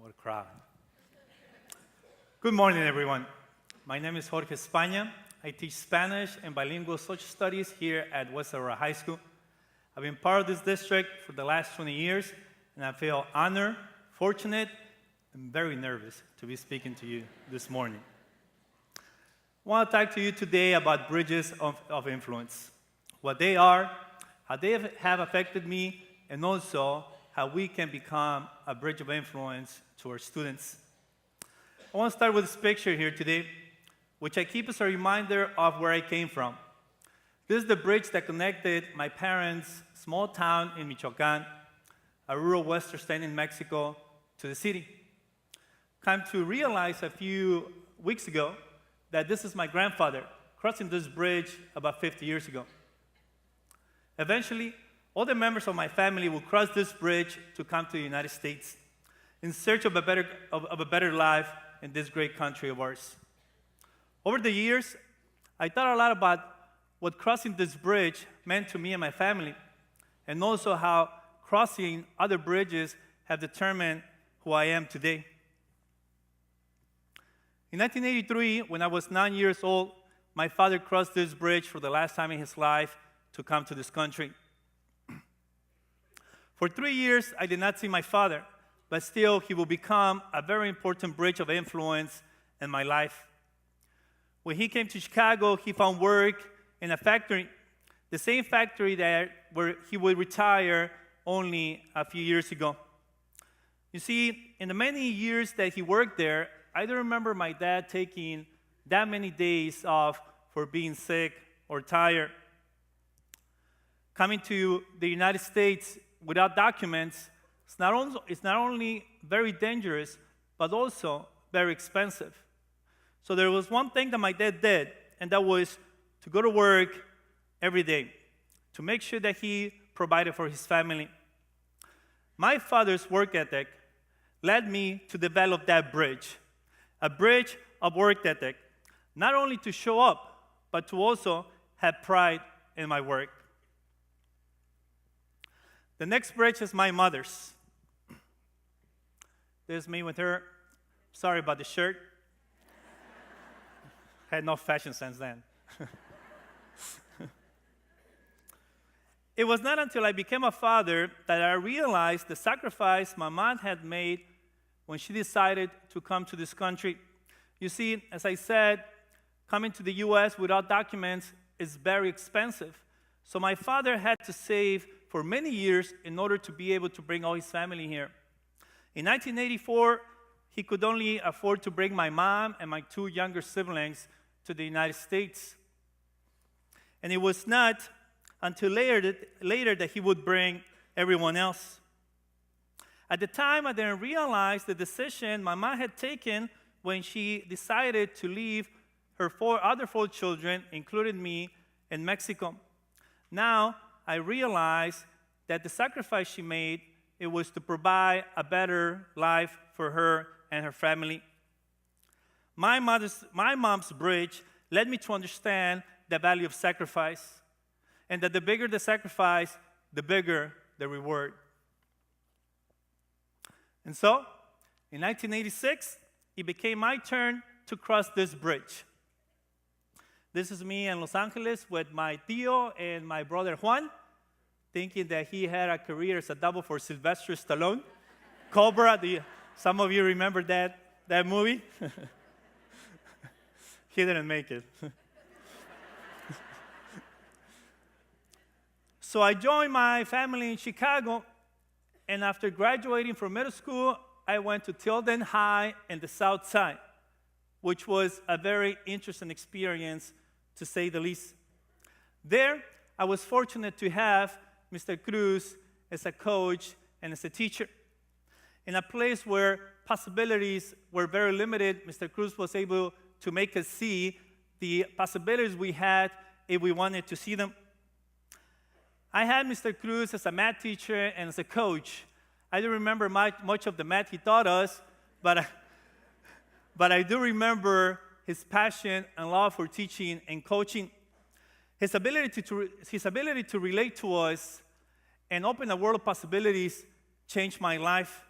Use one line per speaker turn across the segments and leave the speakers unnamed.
What a crowd. Good morning, everyone. My name is Jorge España. I teach Spanish and bilingual social studies here at West Aurora High School. I've been part of this district for the last 20 years, and I feel honored, fortunate, and very nervous to be speaking to you this morning. I want to talk to you today about bridges of influence, what they are, how they have affected me, and also how we can become a bridge of influence to our students. I want to start with this picture here today, which I keep as a reminder of where I came from. This is the bridge that connected my parents' small town in Michoacán, a rural western state in Mexico, to the city. Come to realize a few weeks ago that this is my grandfather crossing this bridge about 50 years ago. Eventually, all the members of my family will cross this bridge to come to the United States in search of a better life in this great country of ours. Over the years, I thought a lot about what crossing this bridge meant to me and my family, and also how crossing other bridges have determined who I am today. In 1983, when I was 9 years old, my father crossed this bridge for the last time in his life to come to this country. For 3 years, I did not see my father, but still, he will become a very important bridge of influence in my life. When he came to Chicago, he found work in a factory, the same factory where he would retire only a few years ago. You see, in the many years that he worked there, I don't remember my dad taking that many days off for being sick or tired. Coming to the United States without documents, it's not only very dangerous, but also very expensive. So there was one thing that my dad did, and that was to go to work every day to make sure that he provided for his family. My father's work ethic led me to develop that bridge, a bridge of work ethic, not only to show up, but to also have pride in my work. The next bridge is my mother's. This is me with her. Sorry about the shirt. Had no fashion sense then. It was not until I became a father that I realized the sacrifice my mom had made when she decided to come to this country. You see, as I said, coming to the U.S. without documents is very expensive. So my father had to save for many years in order to be able to bring all his family here. In 1984, he could only afford to bring my mom and my two younger siblings to the United States. And it was not until later that he would bring everyone else. At the time, I didn't realize the decision my mom had taken when she decided to leave her other four children, including me, in Mexico. Now, I realize that the sacrifice she made, it was to provide a better life for her and her family. My mom's bridge led me to understand the value of sacrifice, and that the bigger the sacrifice, the bigger the reward. And so, in 1986, it became my turn to cross this bridge. This is me in Los Angeles with my tío and my brother Juan, thinking that he had a career as a double for Sylvester Stallone. Cobra, some of you remember that movie? He didn't make it. So I joined my family in Chicago, and after graduating from middle school, I went to Tilden High in the South Side, which was a very interesting experience, to say the least. There, I was fortunate to have Mr. Cruz as a coach and as a teacher. In a place where possibilities were very limited, Mr. Cruz was able to make us see the possibilities we had if we wanted to see them. I had Mr. Cruz as a math teacher and as a coach. I don't remember much of the math he taught us, but I do remember his passion and love for teaching and coaching. His ability to relate to us and open a world of possibilities changed my life.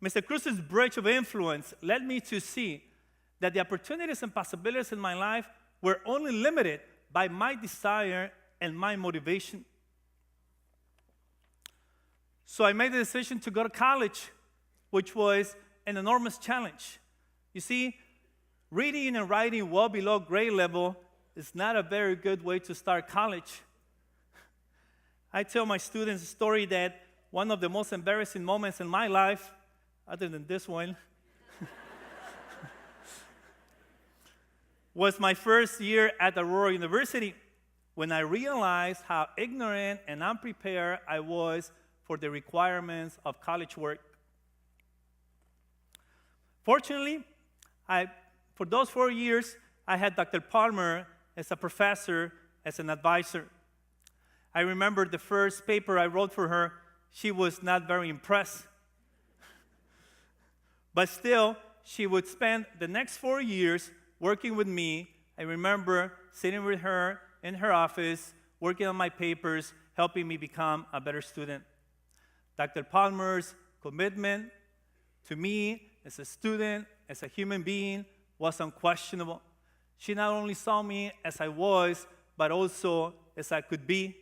Mr. Cruz's bridge of influence led me to see that the opportunities and possibilities in my life were only limited by my desire and my motivation. So I made the decision to go to college, which was an enormous challenge. You see, reading and writing well below grade level is not a very good way to start college. I tell my students a story that one of the most embarrassing moments in my life, other than this one, was my first year at Aurora University, when I realized how ignorant and unprepared I was for the requirements of college work. Fortunately, for those 4 years, I had Dr. Palmer as a professor, as an advisor. I remember the first paper I wrote for her, she was not very impressed. But still, she would spend the next 4 years working with me. I remember sitting with her in her office, working on my papers, helping me become a better student. Dr. Palmer's commitment to me as a student, as a human being, was unquestionable. She not only saw me as I was, but also as I could be.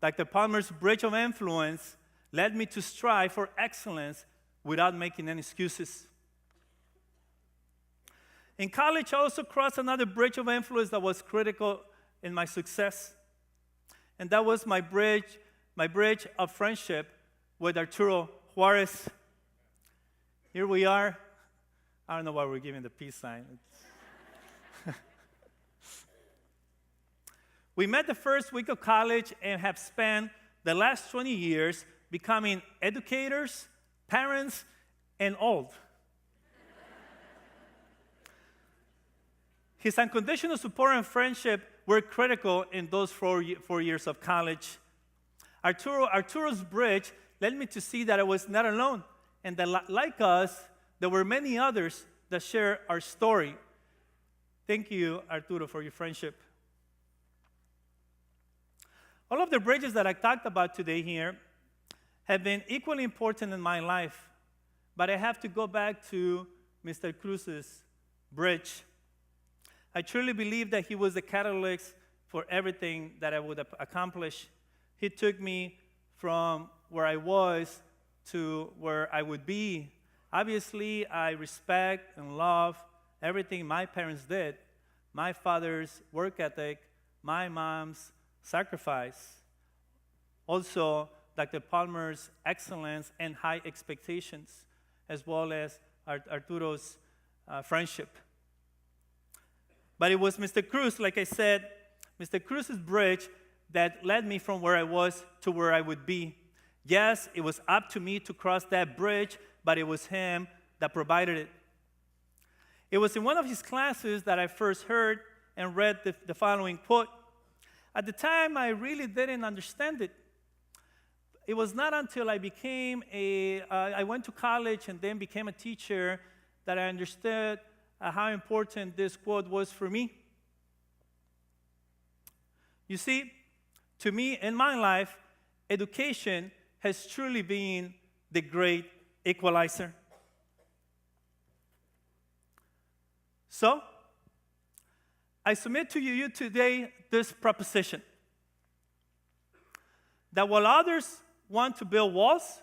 Dr. Palmer's bridge of influence led me to strive for excellence without making any excuses. In college, I also crossed another bridge of influence that was critical in my success. And that was my bridge of friendship with Arturo Juarez. Here we are. I don't know why we're giving the peace sign. We met the first week of college and have spent the last 20 years becoming educators, parents, and old. His unconditional support and friendship were critical in those 4 years of college. Arturo's bridge led me to see that I was not alone, and that like us, there were many others that share our story. Thank you, Arturo, for your friendship. All of the bridges that I talked about today here have been equally important in my life, but I have to go back to Mr. Cruz's bridge. I truly believe that he was the catalyst for everything that I would accomplish. He took me from where I was to where I would be. Obviously, I respect and love everything my parents did. My father's work ethic, my mom's sacrifice. Also, Dr. Palmer's excellence and high expectations, as well as Arturo's friendship. But it was Mr. Cruz, like I said, Mr. Cruz's bridge that led me from where I was to where I would be. Yes, it was up to me to cross that bridge, but it was him that provided it. It was in one of his classes that I first heard and read the following quote. At the time, I really didn't understand it. It was not until I I went to college and then became a teacher that I understood how important this quote was for me. You see, to me, in my life, education has truly been the great equalizer. So, I submit to you today this proposition, that while others want to build walls,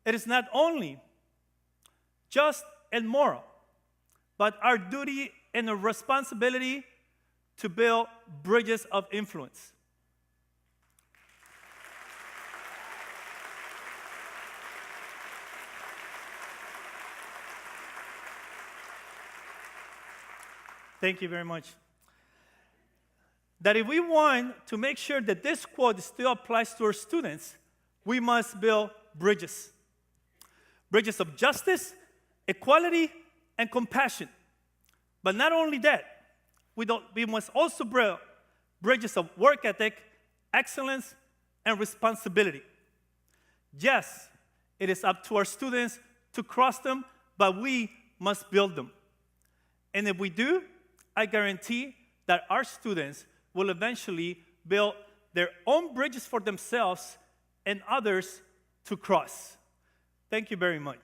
it is not only just and moral, but our duty and a responsibility to build bridges of influence. Thank you very much. That if we want to make sure that this quote still applies to our students, we must build bridges. Bridges of justice, equality, and compassion. But not only that, we must also build bridges of work ethic, excellence, and responsibility. Yes, it is up to our students to cross them, but we must build them. And if we do, I guarantee that our students will eventually build their own bridges for themselves and others to cross. Thank you very much.